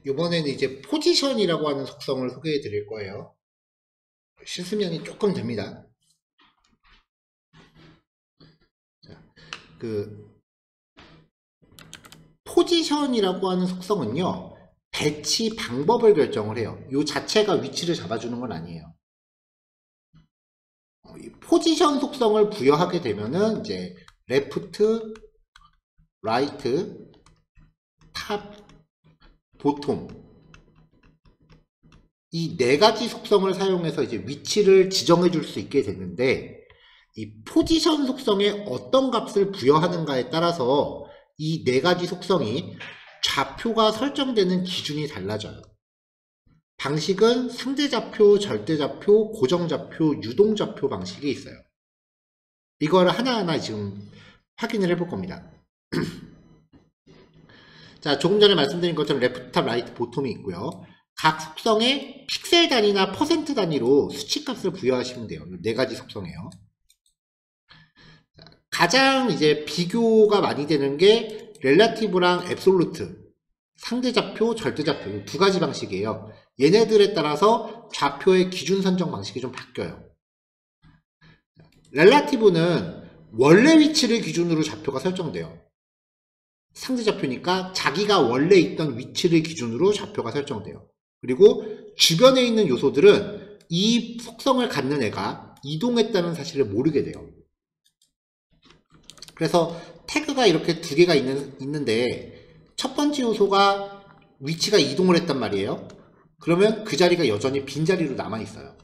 이번에는 이제 포지션이라고 하는 속성을 소개해 드릴 거예요. 실습량이 조금 됩니다. 자, 그 포지션이라고 하는 속성은요, 배치 방법을 결정을 해요. 이 자체가 위치를 잡아주는 건 아니에요. 이 포지션 속성을 부여하게 되면은 이제 레프트, 라이트, 탑, 보톰 이 네 가지 속성을 사용해서 이제 위치를 지정해 줄 수 있게 됐는데, 이 포지션 속성에 어떤 값을 부여하는가에 따라서 이 네 가지 속성이 좌표가 설정되는 기준이 달라져요. 방식은 상대좌표, 절대좌표, 고정좌표, 유동좌표 방식이 있어요. 이걸 하나하나 지금 확인을 해볼 겁니다. 자, 조금 전에 말씀드린 것처럼 레프트, 탑, 라이트, 보톰이 있고요. 각 속성에 픽셀 단위나 퍼센트 단위로 수치값을 부여하시면 돼요. 네 가지 속성이에요. 가장 이제 비교가 많이 되는 게 렐라티브랑 앱솔루트, 상대좌표, 절대좌표 두 가지 방식이에요. 얘네들에 따라서 좌표의 기준 선정 방식이 좀 바뀌어요. 렐라티브는 원래 위치를 기준으로 좌표가 설정돼요. 상대좌표니까 자기가 원래 있던 위치를 기준으로 좌표가 설정돼요. 그리고 주변에 있는 요소들은 이 속성을 갖는 애가 이동했다는 사실을 모르게 돼요. 그래서 태그가 이렇게 두 개가 있는데 첫 번째 요소가 위치가 이동을 했단 말이에요. 그러면 그 자리가 여전히 빈자리로 남아있어요.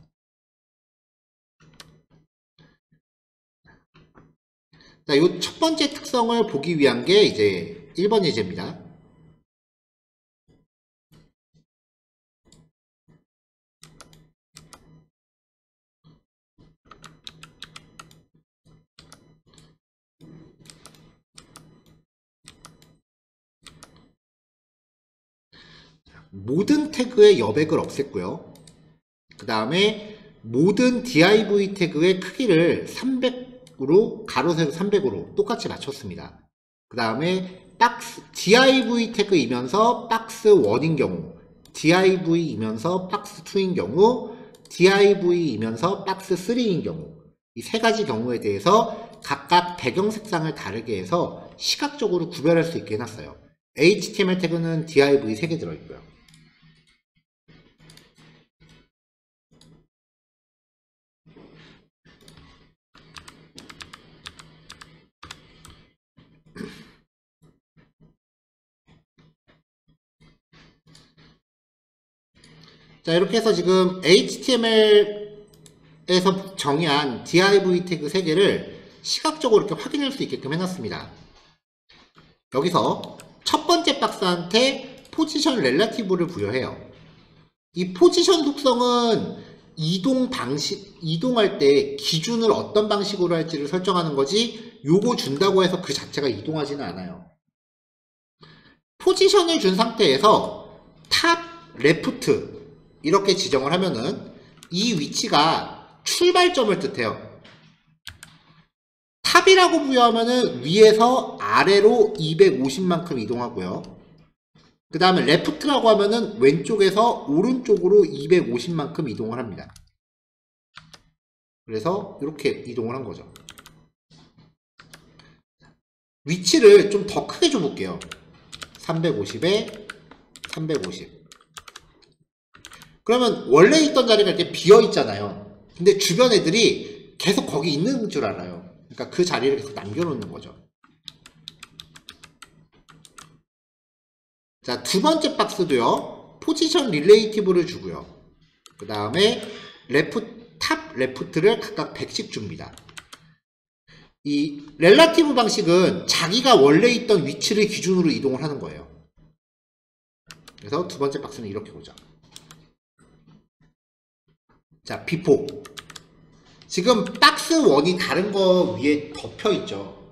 자, 이 첫 번째 특성을 보기 위한 게 이제 1번 예제입니다. 모든 태그의 여백을 없앴고요. 그 다음에 모든 div 태그의 크기를 300으로 가로 세로 300으로 똑같이 맞췄습니다. 그 다음에 박스 div 태그이면서 박스 1인 경우, div이면서 박스 2인 경우, div이면서 박스 3인 경우, 이 세 가지 경우에 대해서 각각 배경 색상을 다르게 해서 시각적으로 구별할 수 있게 해놨어요. HTML 태그는 div 3개 들어있고요. 자, 이렇게 해서 지금 HTML에서 정의한 div 태그 3개를 시각적으로 이렇게 확인할 수 있게끔 해놨습니다. 여기서 첫 번째 박스한테 포지션 렐라티브를 부여해요. 이 포지션 속성은 이동할 때 기준을 어떤 방식으로 할지를 설정하는 거지, 요거 준다고 해서 그 자체가 이동하지는 않아요. 포지션을 준 상태에서 탑, 레프트 이렇게 지정을 하면은 이 위치가 출발점을 뜻해요. 탑이라고 부여하면은 위에서 아래로 250만큼 이동하고요. 그 다음에 레프트라고 하면은 왼쪽에서 오른쪽으로 250만큼 이동을 합니다. 그래서 이렇게 이동을 한 거죠. 위치를 좀 더 크게 줘볼게요. 350에 350. 그러면 원래 있던 자리가 이렇게 비어 있잖아요. 근데 주변 애들이 계속 거기 있는 줄 알아요. 그러니까 그 자리를 계속 남겨놓는 거죠. 자, 두 번째 박스도요. 포지션 릴레이티브를 주고요. 그 다음에 탑, 레프트를 각각 100씩 줍니다. 이 렐라티브 방식은 자기가 원래 있던 위치를 기준으로 이동을 하는 거예요. 그래서 두 번째 박스는 이렇게 보죠. 자, 비포. 지금 박스 1이 다른 거 위에 덮여 있죠.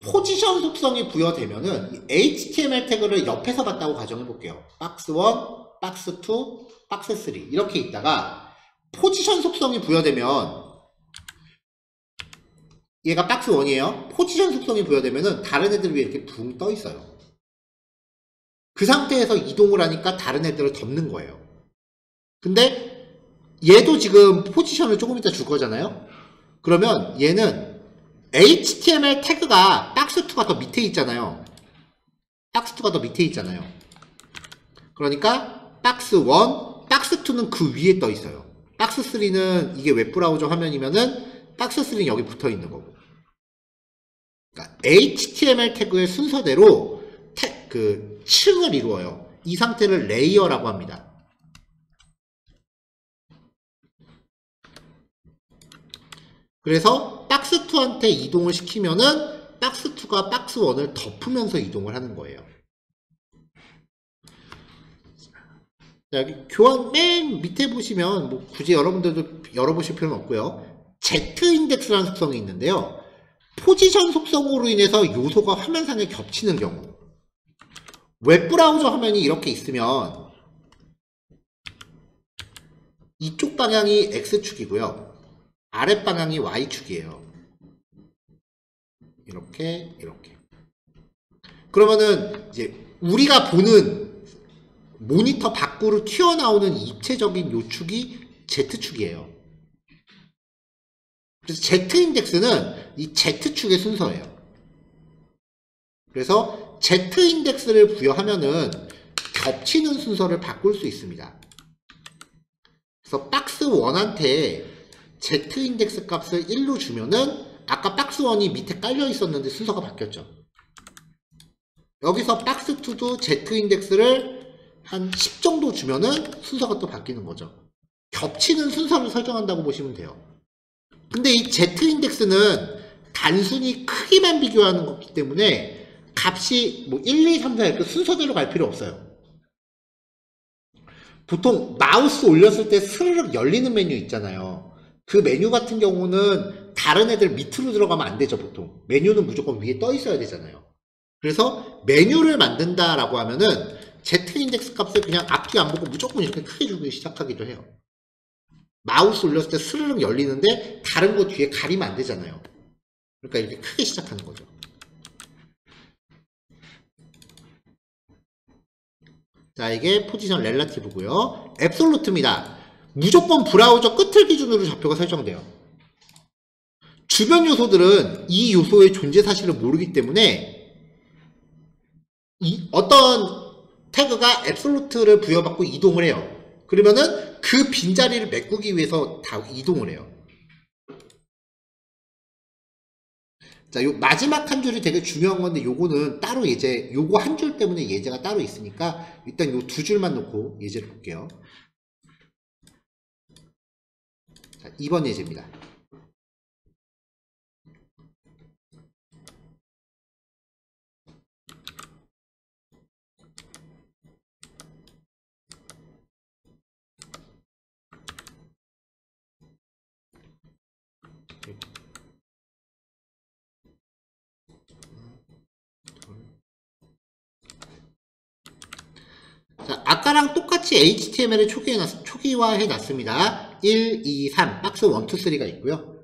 포지션 속성이 부여되면은 HTML 태그를 옆에서 봤다고 가정해 볼게요. 박스 1, 박스 2, 박스 3 이렇게 있다가 포지션 속성이 부여되면, 얘가 박스 1이에요. 포지션 속성이 부여되면은 다른 애들 위에 이렇게 붕 떠 있어요. 그 상태에서 이동을 하니까 다른 애들을 덮는 거예요. 근데 얘도 지금 포지션을 조금 이따 줄 거잖아요. 그러면 얘는 HTML 태그가 박스2가 더 밑에 있잖아요. 박스2가 더 밑에 있잖아요. 그러니까 박스1, 박스2는 그 위에 떠 있어요. 박스3는 이게 웹브라우저 화면이면은 박스3는 여기 붙어 있는 거고. 그러니까 HTML 태그의 순서대로 층을 이루어요. 이 상태를 레이어라고 합니다. 그래서 박스2한테 이동을 시키면은 박스2가 박스1을 덮으면서 이동을 하는 거예요. 자, 여기 교환 맨 밑에 보시면 뭐 굳이 여러분들도 열어보실 필요는 없고요. Z인덱스라는 속성이 있는데요. 포지션 속성으로 인해서 요소가 화면상에 겹치는 경우, 웹브라우저 화면이 이렇게 있으면 이쪽 방향이 X축이고요. 아랫방향이 Y축이에요. 이렇게. 그러면은 이제 우리가 보는 모니터 밖으로 튀어나오는 입체적인 요축이 Z축이에요. 그래서 Z인덱스는 이 Z축의 순서예요. 그래서 Z인덱스를 부여하면은 겹치는 순서를 바꿀 수 있습니다. 그래서 박스1한테 Z인덱스 값을 1로 주면은 아까 박스1이 밑에 깔려 있었는데 순서가 바뀌었죠. 여기서 박스2도 Z인덱스를 한 10 정도 주면은 순서가 또 바뀌는 거죠. 겹치는 순서를 설정한다고 보시면 돼요. 근데 이 Z인덱스는 단순히 크기만 비교하는 거기 때문에 값이 뭐 1, 2, 3, 4 이렇게 순서대로 갈 필요 없어요. 보통 마우스 올렸을 때 스르륵 열리는 메뉴 있잖아요. 그 메뉴 같은 경우는 다른 애들 밑으로 들어가면 안 되죠, 보통. 메뉴는 무조건 위에 떠 있어야 되잖아요. 그래서 메뉴를 만든다라고 하면은 Z인덱스 값을 그냥 앞뒤 안 보고 무조건 이렇게 크게 주기 시작하기도 해요. 마우스 올렸을 때 스르륵 열리는데 다른 거 뒤에 가리면 안 되잖아요. 그러니까 이렇게 크게 시작하는 거죠. 자, 이게 포지션 렐라티브고요. 앱솔루트입니다. 무조건 브라우저 끝을 기준으로 좌표가 설정돼요. 주변 요소들은 이 요소의 존재 사실을 모르기 때문에 어떤 태그가 앱솔루트를 부여받고 이동을 해요. 그러면은 그 빈자리를 메꾸기 위해서 다 이동을 해요. 자, 요 마지막 한 줄이 되게 중요한 건데 요거는 따로 요거 한 줄 때문에 예제가 따로 있으니까 일단 요 두 줄만 놓고 예제를 볼게요. 자, 2번 예제입니다. 자, 아까랑 똑같이 HTML을 초기화해 놨습니다. 1, 2, 3 박스 1, 2, 3가 있고요.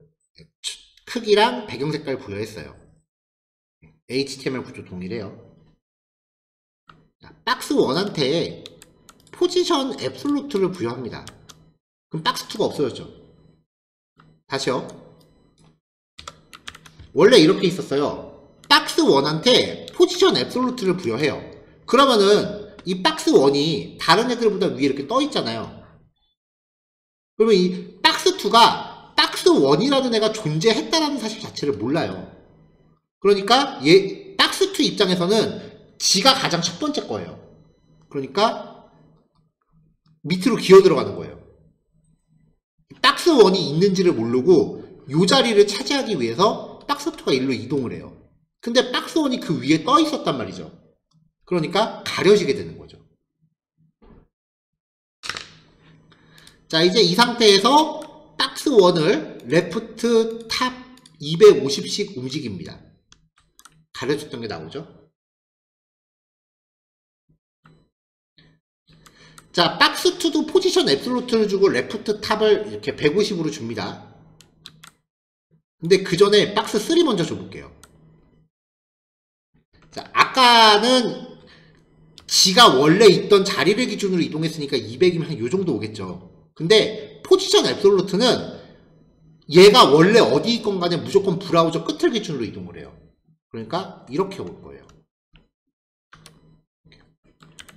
크기랑 배경 색깔 부여했어요. HTML 구조 동일해요. 자, 박스 1한테 포지션 앱솔루트를 부여합니다. 그럼 박스 2가 없어졌죠. 다시요. 원래 이렇게 있었어요. 박스 1한테 포지션 앱솔루트를 부여해요. 그러면은 이 박스 1이 다른 애들보다 위에 이렇게 떠 있잖아요. 그러면 이 박스 2가 박스 1이라는 애가 존재했다라는 사실 자체를 몰라요. 그러니까 박스 2 입장에서는 지가 가장 첫 번째 거예요. 그러니까 밑으로 기어 들어가는 거예요. 박스 1이 있는지를 모르고 이 자리를 차지하기 위해서 박스 2가 일로 이동을 해요. 근데 박스 1이 그 위에 떠 있었단 말이죠. 그러니까 가려지게 되는 거죠. 자, 이제 이 상태에서 박스 1을 레프트 탑 250씩 움직입니다. 가려졌던 게 나오죠. 자, 박스 2도 포지션 앱솔루트를 주고 레프트 탑을 이렇게 150으로 줍니다. 근데 그 전에 박스 3 먼저 줘볼게요. 자, 아까는 지가 원래 있던 자리를 기준으로 이동했으니까 200이면 한 요 정도 오겠죠. 근데 포지션 앱솔루트는 얘가 원래 어디 있건 간에 무조건 브라우저 끝을 기준으로 이동을 해요. 그러니까 이렇게 올 거예요.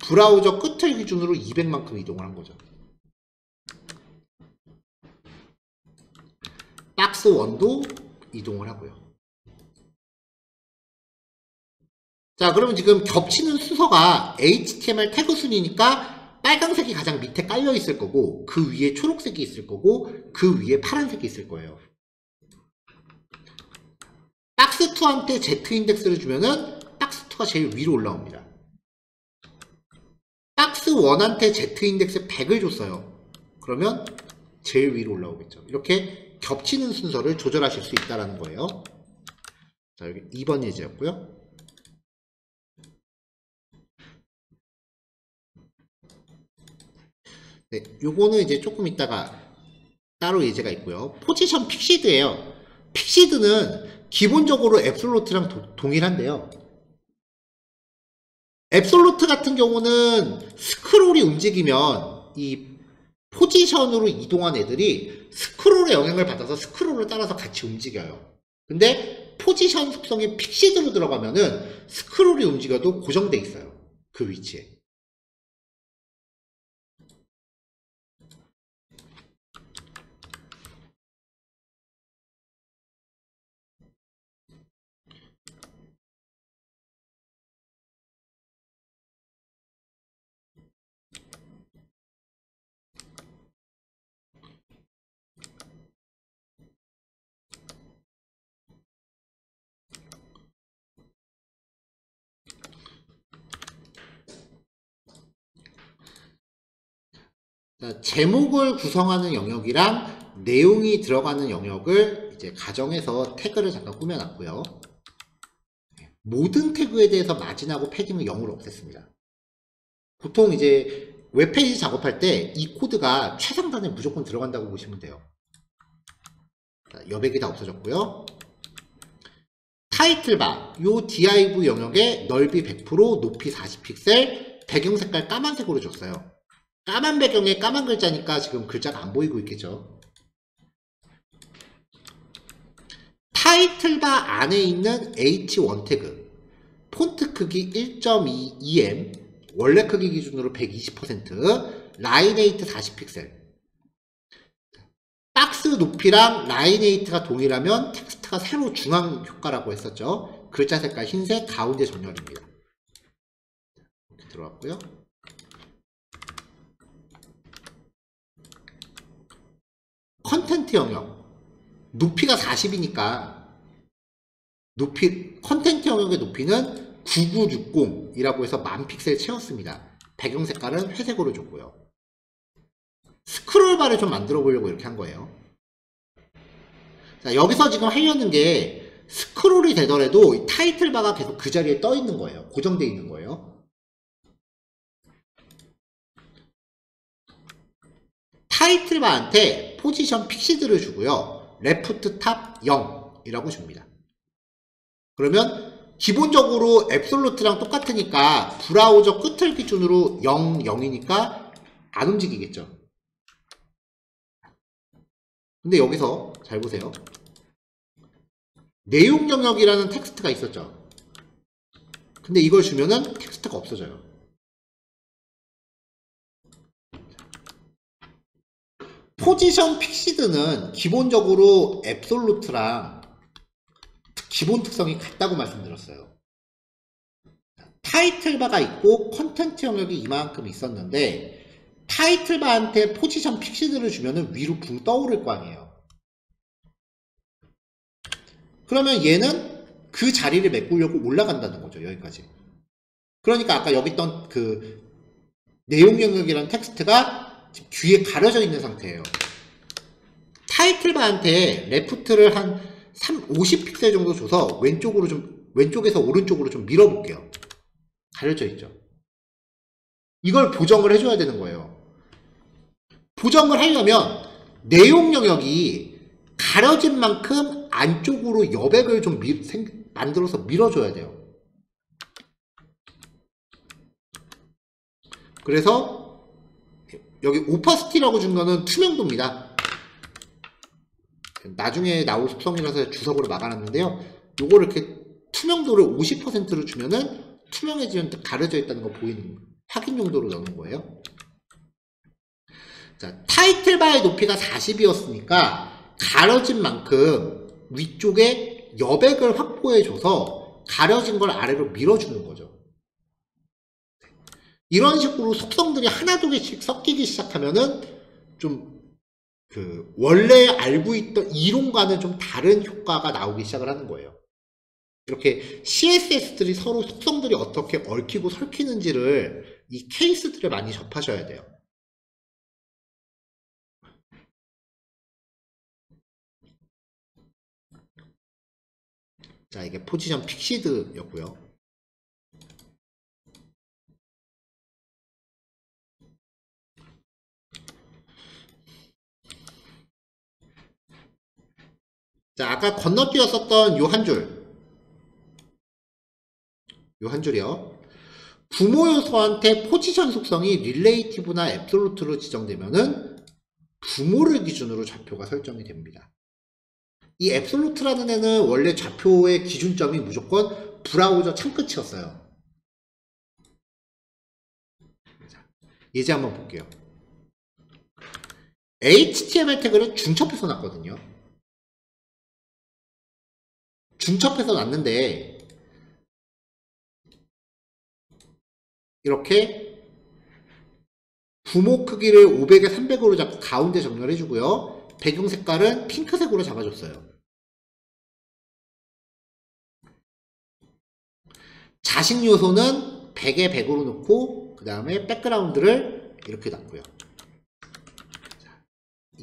브라우저 끝을 기준으로 200만큼 이동을 한 거죠. 박스 1도 이동을 하고요. 자, 그러면 지금 겹치는 순서가 HTML 태그 순이니까 빨간색이 가장 밑에 깔려 있을 거고, 그 위에 초록색이 있을 거고, 그 위에 파란색이 있을 거예요. 박스2한테 Z인덱스를 주면은 박스2가 제일 위로 올라옵니다. 박스1한테 Z인덱스 100을 줬어요. 그러면 제일 위로 올라오겠죠. 이렇게 겹치는 순서를 조절하실 수 있다는 거예요. 자, 여기 2번 예제였고요. 네, 요거는 이제 조금 있다가 따로 예제가 있고요. 포지션 픽시드예요. 픽시드는 기본적으로 앱솔루트랑 동일한데요. 앱솔루트 같은 경우는 스크롤이 움직이면 이 포지션으로 이동한 애들이 스크롤의 영향을 받아서 스크롤을 따라서 같이 움직여요. 근데 포지션 속성이 픽시드로 들어가면은 스크롤이 움직여도 고정돼 있어요. 그 위치에. 자, 제목을 구성하는 영역이랑 내용이 들어가는 영역을 이제 가정해서 태그를 잠깐 꾸며놨고요. 모든 태그에 대해서 마진하고 패딩은 0으로 없앴습니다. 보통 이제 웹페이지 작업할 때 이 코드가 최상단에 무조건 들어간다고 보시면 돼요. 자, 여백이 다 없어졌고요. 타이틀바, 요 div 영역에 넓이 100%, 높이 40픽셀, 배경 색깔 까만색으로 줬어요. 까만 배경에 까만 글자니까 지금 글자가 안 보이고 있겠죠. 타이틀바 안에 있는 H1 태그, 폰트 크기 1.2em, 원래 크기 기준으로 120%, 라인에이트 40픽셀. 박스 높이랑 라인에이트가 동일하면 텍스트가 세로 중앙 효과라고 했었죠. 글자 색깔 흰색, 가운데 정렬입니다. 이렇게 들어왔고요. 컨텐트 영역. 높이가 40이니까 컨텐트 영역의 높이는 9960이라고 해서 1000픽셀 채웠습니다. 배경 색깔은 회색으로 줬고요. 스크롤바를 좀 만들어 보려고 이렇게 한 거예요. 자, 여기서 지금 하려는 게 스크롤이 되더라도 타이틀바가 계속 그 자리에 떠 있는 거예요. 고정되어 있는 거예요. 타이틀바한테 포지션 픽시드를 주고요. 레프트 탑 0이라고 줍니다. 그러면 기본적으로 앱솔루트랑 똑같으니까 브라우저 끝을 기준으로 0, 0이니까 안 움직이겠죠. 근데 여기서 잘 보세요. 내용 영역이라는 텍스트가 있었죠. 근데 이걸 주면은 텍스트가 없어져요. 포지션 픽시드는 기본적으로 앱솔루트랑 기본 특성이 같다고 말씀드렸어요. 타이틀바가 있고 컨텐트 영역이 이만큼 있었는데 타이틀바한테 포지션 픽시드를 주면은 위로 붕 떠오를 거 아니에요. 그러면 얘는 그 자리를 메꾸려고 올라간다는 거죠. 여기까지. 그러니까 아까 여기 있던 그 내용 영역이라는 텍스트가 지금 뒤에 가려져 있는 상태예요. 타이틀바한테 레프트를 한 50픽셀 정도 줘서 왼쪽에서 오른쪽으로 좀 밀어볼게요. 가려져 있죠. 이걸 보정을 해줘야 되는 거예요. 보정을 하려면 내용 영역이 가려진 만큼 안쪽으로 여백을 좀 만들어서 밀어줘야 돼요. 그래서 여기 오파시티라고 준 거는 투명도입니다. 나중에 나올 속성이라서 주석으로 막아놨는데요. 요거를 이렇게 투명도를 50%로 주면은 투명해지면 가려져 있다는 거 보이는 확인 용도로 넣는 거예요. 자, 타이틀바의 높이가 40이었으니까 가려진 만큼 위쪽에 여백을 확보해줘서 가려진 걸 아래로 밀어주는 거죠. 이런 식으로 속성들이 하나 두 개씩 섞이기 시작하면은 좀 원래 알고 있던 이론과는 좀 다른 효과가 나오기 시작을 하는 거예요. 이렇게 CSS들이 서로 속성들이 어떻게 얽히고 설키는지를 이 케이스들을 많이 접하셔야 돼요. 자, 이게 포지션 픽시드였고요. 자, 아까 건너뛰었었던 요 한 줄. 요 한 줄이요. 부모 요소한테 포지션 속성이 릴레이티브나 앱솔루트로 지정되면은 부모를 기준으로 좌표가 설정이 됩니다. 이 앱솔루트라는 애는 원래 좌표의 기준점이 무조건 브라우저 창끝이었어요. 예제 한번 볼게요. HTML 태그를 중첩해서 놨거든요. 중첩해서 놨는데 이렇게 부모 크기를 500에 300으로 잡고 가운데 정렬해 주고요. 배경 색깔은 핑크색으로 잡아줬어요. 자식 요소는 100에 100으로 놓고 그 다음에 백그라운드를 이렇게 놨고요.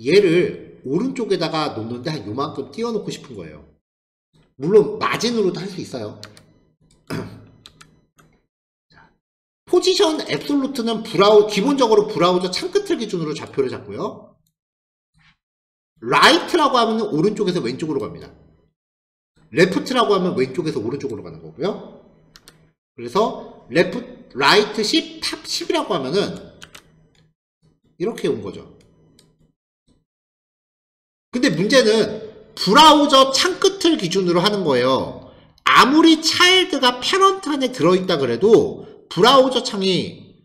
얘를 오른쪽에다가 놓는데 한 요만큼 띄워놓고 싶은 거예요. 물론 마진으로도 할 수 있어요. 포지션 앱솔루트는 기본적으로 브라우저 창끝을 기준으로 좌표를 잡고요. 라이트라고 하면 오른쪽에서 왼쪽으로 갑니다. 레프트라고 하면 왼쪽에서 오른쪽으로 가는 거고요. 그래서 라이트 10, 탑 10이라고 하면은 이렇게 온 거죠. 근데 문제는 브라우저 창끝을 기준으로 하는 거예요. 아무리 차일드가 패런트 안에 들어있다 그래도 브라우저 창이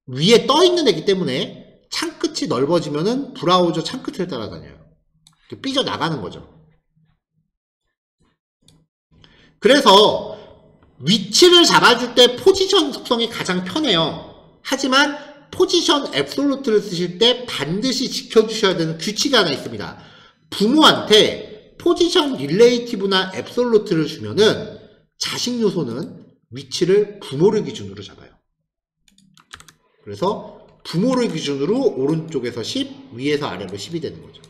위에 떠있는 애기 때문에 창끝이 넓어지면은 브라우저 창끝을 따라다녀요. 삐져나가는 거죠. 그래서 위치를 잡아줄 때 포지션 속성이 가장 편해요. 하지만 포지션 앱솔루트를 쓰실 때 반드시 지켜주셔야 되는 규칙이 하나 있습니다. 부모한테 포지션 릴레이티브나 앱솔루트를 주면은 자식 요소는 위치를 부모를 기준으로 잡아요. 그래서 부모를 기준으로 오른쪽에서 10, 위에서 아래로 10이 되는 거죠.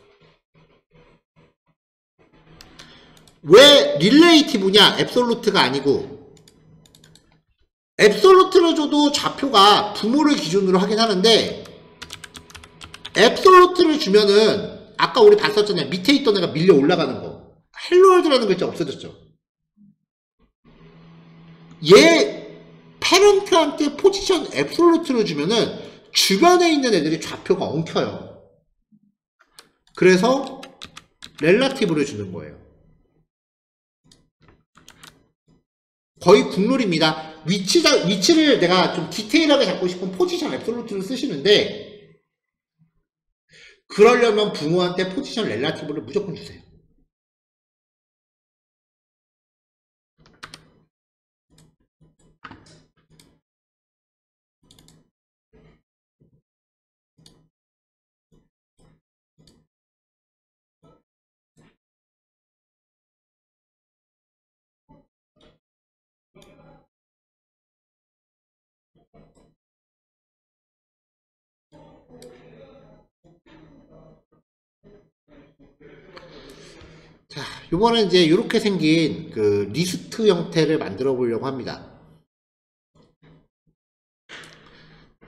왜 릴레이티브냐? 앱솔루트가 아니고, 앱솔루트를 줘도 좌표가 부모를 기준으로 하긴 하는데, 앱솔루트를 주면은 아까 우리 봤었잖아요. 밑에 있던 애가 밀려 올라가는 거. 헬로월드라는 글자 없어졌죠. 얘 패런트한테 포지션 앱솔루트를 주면은 주변에 있는 애들이 좌표가 엉켜요. 그래서 렐라티브를 주는 거예요. 거의 국룰입니다. 위치를 내가 좀 디테일하게 잡고 싶은 포지션 앱솔루트를 쓰시는데, 그러려면 부모한테 포지션 렐라티브를 무조건 주세요. 자, 요번엔 이제 이렇게 생긴 그 리스트 형태를 만들어 보려고 합니다.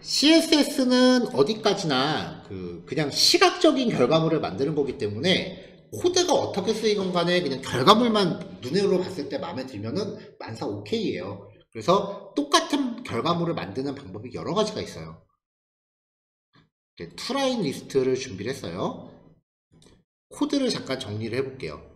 CSS는 어디까지나 그냥 시각적인 결과물을 만드는 거기 때문에 코드가 어떻게 쓰이건 간에 그냥 결과물만 눈으로 봤을 때 마음에 들면은 만사 오케이예요. 그래서 똑같은 결과물을 만드는 방법이 여러 가지가 있어요. 투라인 리스트를 준비를 했어요. 코드를 잠깐 정리를 해볼게요.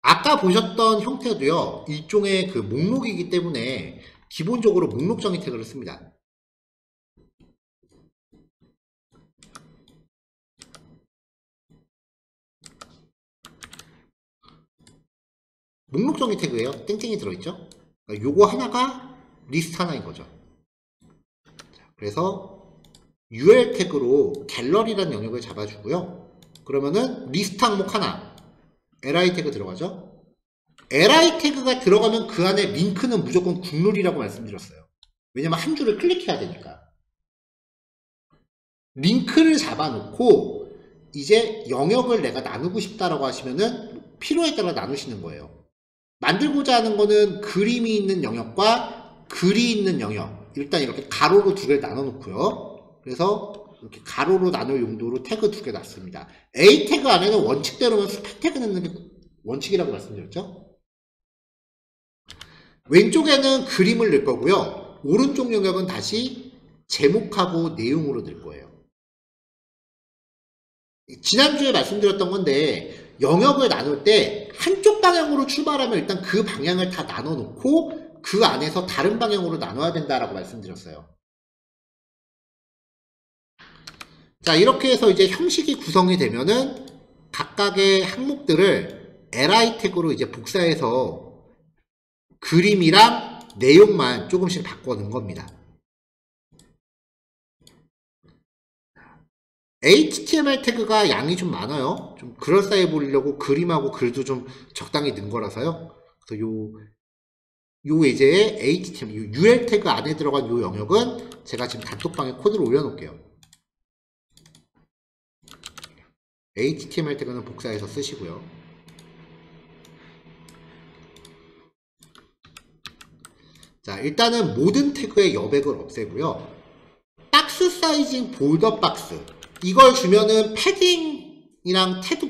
아까 보셨던 형태도요, 일종의 그 목록이기 때문에 기본적으로 목록 정의 태그를 씁니다. 목록 정의 태그예요. 땡땡이 들어있죠? 그러니까 요거 하나가 리스트 하나인 거죠. 그래서 UL 태그로 갤러리라는 영역을 잡아주고요. 그러면은 리스트 항목 하나 li 태그 들어가죠. li 태그가 들어가면 그 안에 링크는 무조건 국룰이라고 말씀드렸어요. 왜냐면 한 줄을 클릭해야 되니까. 링크를 잡아놓고 이제 영역을 내가 나누고 싶다라고 하시면은 필요에 따라 나누시는 거예요. 만들고자 하는 거는 그림이 있는 영역과 글이 있는 영역, 일단 이렇게 가로로 두 개를 나눠 놓고요. 그래서 이렇게 가로로 나눌 용도로 태그 두 개 놨습니다. A 태그 안에는 원칙대로면 스펙 태그 넣는 게 원칙이라고 말씀드렸죠. 왼쪽에는 그림을 넣을 거고요. 오른쪽 영역은 다시 제목하고 내용으로 넣을 거예요. 지난주에 말씀드렸던 건데 영역을 나눌 때 한쪽 방향으로 출발하면 일단 그 방향을 다 나눠 놓고 그 안에서 다른 방향으로 나눠야 된다라고 말씀드렸어요. 자, 이렇게 해서 이제 형식이 구성이 되면은 각각의 항목들을 li 태그로 이제 복사해서 그림이랑 내용만 조금씩 바꿔 넣은 겁니다. HTML 태그가 양이 좀 많아요. 좀 그럴싸해 보이려고 그림하고 글도 좀 적당히 넣은 거라서요. 그래서 요 이제 HTML, UL 태그 안에 들어간 요 영역은 제가 지금 단톡방에 코드를 올려놓을게요. HTML 태그는 복사해서 쓰시고요. 자, 일단은 모든 태그의 여백을 없애고요. 박스 사이징 볼더 박스, 이걸 주면은 패딩이랑 태도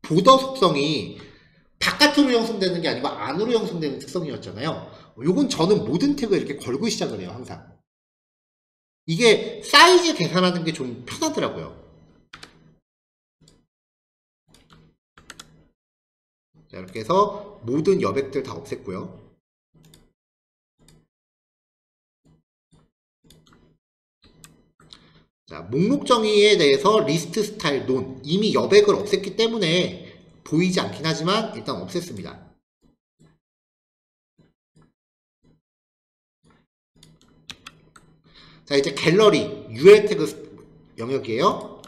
보더 속성이 바깥으로 형성되는 게 아니고 안으로 형성되는 특성이었잖아요. 요건 저는 모든 태그에 이렇게 걸고 시작을 해요, 항상. 이게 사이즈 계산하는 게 좀 편하더라고요. 자, 이렇게 해서 모든 여백들 다 없앴고요. 자, 목록 정의에 대해서 리스트 스타일 논, 이미 여백을 없앴기 때문에 보이지 않긴 하지만 일단 없앴습니다. 자, 이제 갤러리 UL 태그 영역이에요.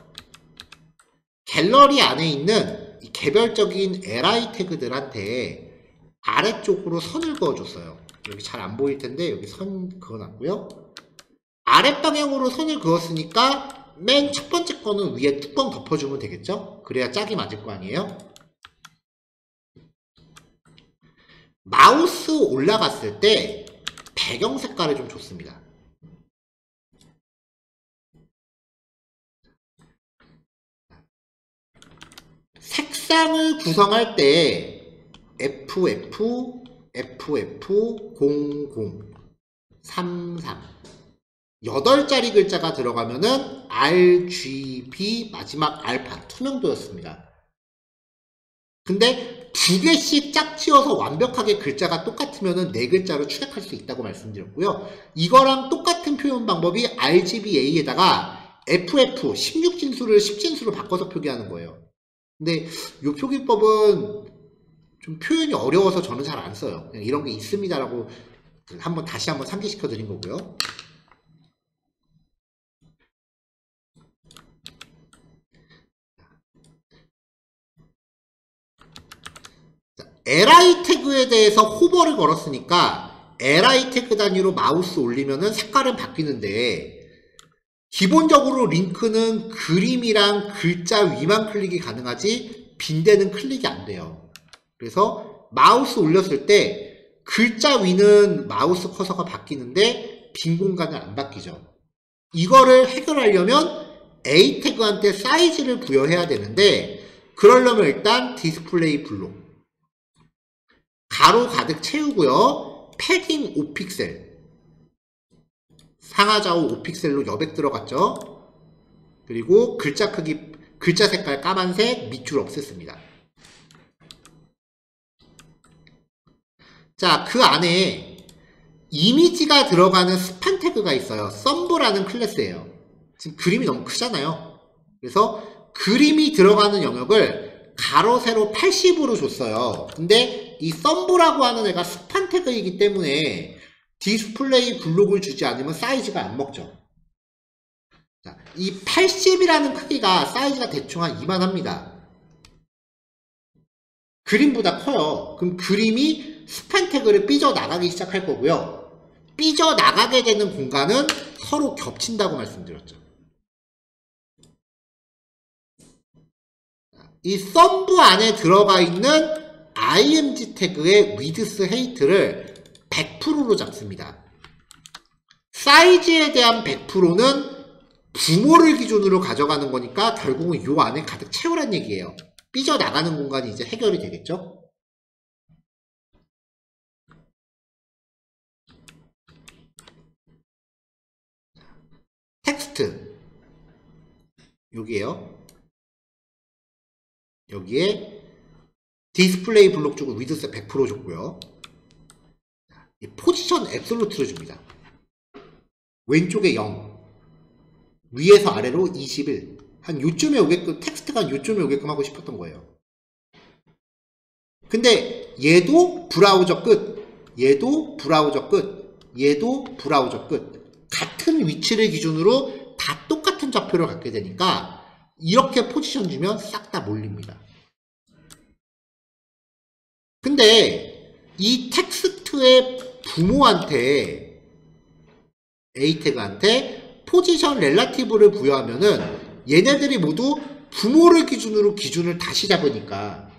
갤러리 안에 있는 이 개별적인 li 태그들한테 아래쪽으로 선을 그어줬어요. 여기 잘 안 보일 텐데 여기 선 그어놨고요. 아랫방향으로 선을 그었으니까 맨 첫 번째 거는 위에 뚜껑 덮어주면 되겠죠? 그래야 짝이 맞을 거 아니에요? 마우스 올라갔을 때 배경 색깔을 좀 줬습니다. 색상을 구성할 때 FF, FF00, 33 8자리 글자가 들어가면은 RGB 마지막 알파 투명도였습니다. 근데 두 개씩 짝지어서 완벽하게 글자가 똑같으면은 네 글자로 추격할 수 있다고 말씀드렸고요. 이거랑 똑같은 표현 방법이 RGBA에다가 FF 16진수를 10진수로 바꿔서 표기하는 거예요. 근데 이 표기법은 좀 표현이 어려워서 저는 잘 안 써요. 그냥 이런 게 있습니다라고 다시 한번 상기시켜 드린 거고요. li 태그에 대해서 호버를 걸었으니까 li 태그 단위로 마우스 올리면은 색깔은 바뀌는데 기본적으로 링크는 그림이랑 글자 위만 클릭이 가능하지 빈대는 클릭이 안 돼요. 그래서 마우스 올렸을 때 글자 위는 마우스 커서가 바뀌는데 빈 공간은 안 바뀌죠. 이거를 해결하려면 A 태그한테 사이즈를 부여해야 되는데 그러려면 일단 디스플레이 블록 가로 가득 채우고요. 패딩 5픽셀 상하좌우 5픽셀로 여백 들어갔죠. 그리고 글자 크기 글자 색깔 까만색 밑줄 없앴습니다. 자, 그 안에 이미지가 들어가는 스판 태그가 있어요. 썸브라는 클래스예요. 지금 그림이 너무 크잖아요. 그래서 그림이 들어가는 영역을 가로 세로 80으로 줬어요. 근데 이 썸브라고 하는 애가 스판 태그이기 때문에 디스플레이 블록을 주지 않으면 사이즈가 안 먹죠. 자, 이 80이라는 크기가 사이즈가 대충 한 이만합니다. 그림보다 커요. 그럼 그림이 스판 태그를 삐져나가기 시작할 거고요. 삐져나가게 되는 공간은 서로 겹친다고 말씀드렸죠. 이 썸브 안에 들어가 있는 img 태그의 width height를 100%로 잡습니다. 사이즈에 대한 100%는 부모를 기준으로 가져가는 거니까 결국은 요 안에 가득 채우란 얘기예요. 삐져나가는 공간이 이제 해결이 되겠죠? 텍스트 여기에요. 여기에 디스플레이 블록 쪽을 위드스 100% 줬고요. 포지션 앱솔루트를 줍니다. 왼쪽에 0 위에서 아래로 21 한 요쯤에 오게끔 텍스트가 요쯤에 오게끔 하고 싶었던 거예요. 근데 얘도 브라우저 끝 얘도 브라우저 끝 얘도 브라우저 끝 같은 위치를 기준으로 다 똑같은 좌표를 갖게 되니까 이렇게 포지션 주면 싹 다 몰립니다. 근데 이 텍스트의 부모한테 A 태그한테 포지션 렐라티브를 부여하면은 얘네들이 모두 부모를 기준으로 기준을 다시 잡으니까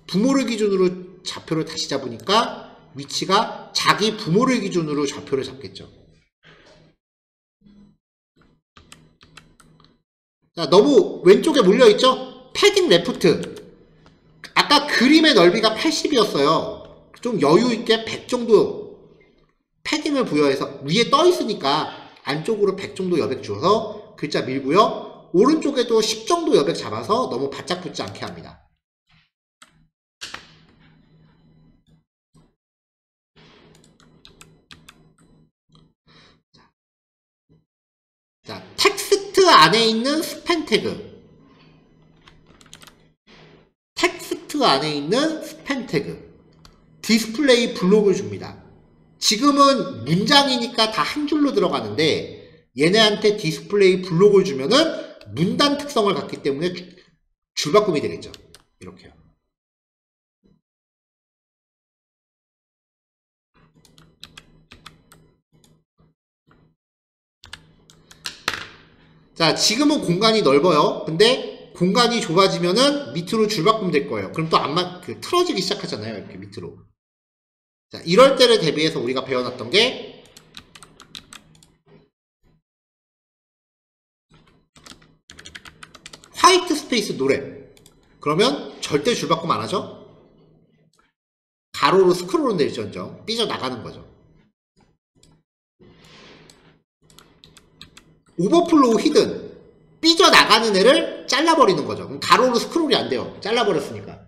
부모를 기준으로 좌표를 다시 잡으니까 위치가 자기 부모를 기준으로 좌표를 잡겠죠. 자, 너무 왼쪽에 몰려있죠? 패딩 레프트. 아까 그림의 넓이가 80이었어요. 좀 여유있게 100 정도 패딩을 부여해서 위에 떠있으니까 안쪽으로 100 정도 여백 주어서 글자 밀고요. 오른쪽에도 10 정도 여백 잡아서 너무 바짝 붙지 않게 합니다. 자, 텍스트 안에 있는 스팬 태그. 텍스트 안에 있는 스팬 태그. 디스플레이 블록을 줍니다. 지금은 문장이니까 다 한 줄로 들어가는데 얘네한테 디스플레이 블록을 주면은 문단 특성을 갖기 때문에 줄바꿈이 되겠죠. 이렇게요. 자, 지금은 공간이 넓어요. 근데 공간이 좁아지면은 밑으로 줄바꿈 될 거예요. 그럼 또 틀어지기 시작하잖아요. 이렇게 밑으로. 자, 이럴 때를 대비해서 우리가 배워놨던 게 화이트 스페이스 노랩. 그러면 절대 줄바꿈 안 하죠? 가로로 스크롤은 내리죠. 삐져나가는 거죠. 오버플로우 히든. 삐져나가는 애를 잘라버리는 거죠. 그럼 가로로 스크롤이 안 돼요. 잘라버렸으니까.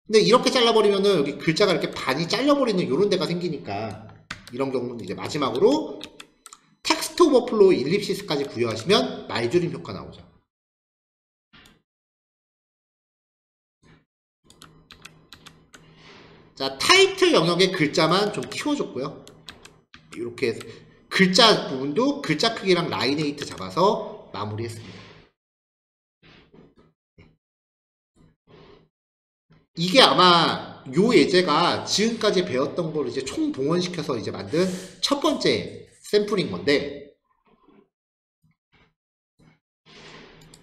근데 이렇게 잘라버리면은 여기 글자가 이렇게 반이 잘려버리는 이런 데가 생기니까 이런 경우는 이제 마지막으로 텍스트 오버플로우 일립시스까지 부여하시면 말줄임 효과 나오죠. 자, 타이틀 영역의 글자만 좀 키워줬고요. 이렇게 글자 부분도 글자 크기랑 라인에이트 잡아서 마무리했습니다. 이게 아마 요 예제가 지금까지 배웠던 걸 이제 총봉원시켜서 이제 만든 첫 번째 샘플인 건데,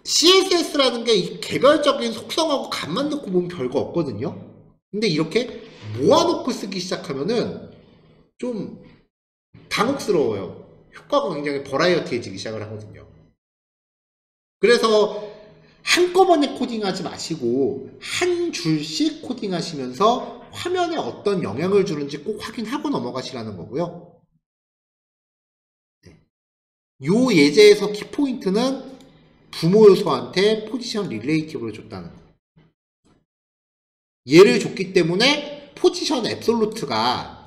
CSS라는 게 이 개별적인 속성하고 값만 넣고 보면 별거 없거든요. 근데 이렇게 모아놓고 쓰기 시작하면은 좀 당혹스러워요. 효과가 굉장히 버라이어티해지기 시작을 하거든요. 그래서 한꺼번에 코딩하지 마시고 한 줄씩 코딩하시면서 화면에 어떤 영향을 주는지 꼭 확인하고 넘어가시라는 거고요. 네. 요 예제에서 키포인트는 부모 요소한테 포지션 릴레이티브를 줬다는 거. 얘를 줬기 때문에 포지션 앱솔루트가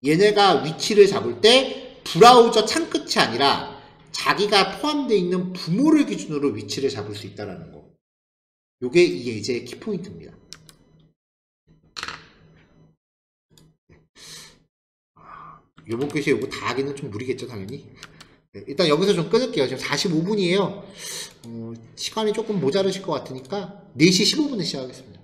얘네가 위치를 잡을 때 브라우저 창끝이 아니라 자기가 포함되어 있는 부모를 기준으로 위치를 잡을 수 있다는 거. 요게 이 예제의 키포인트입니다. 요번 교시에 요거 다 하기는 좀 무리겠죠, 당연히. 네, 일단 여기서 좀 끊을게요. 지금 45분이에요. 시간이 조금 모자르실 것 같으니까 4시 15분에 시작하겠습니다.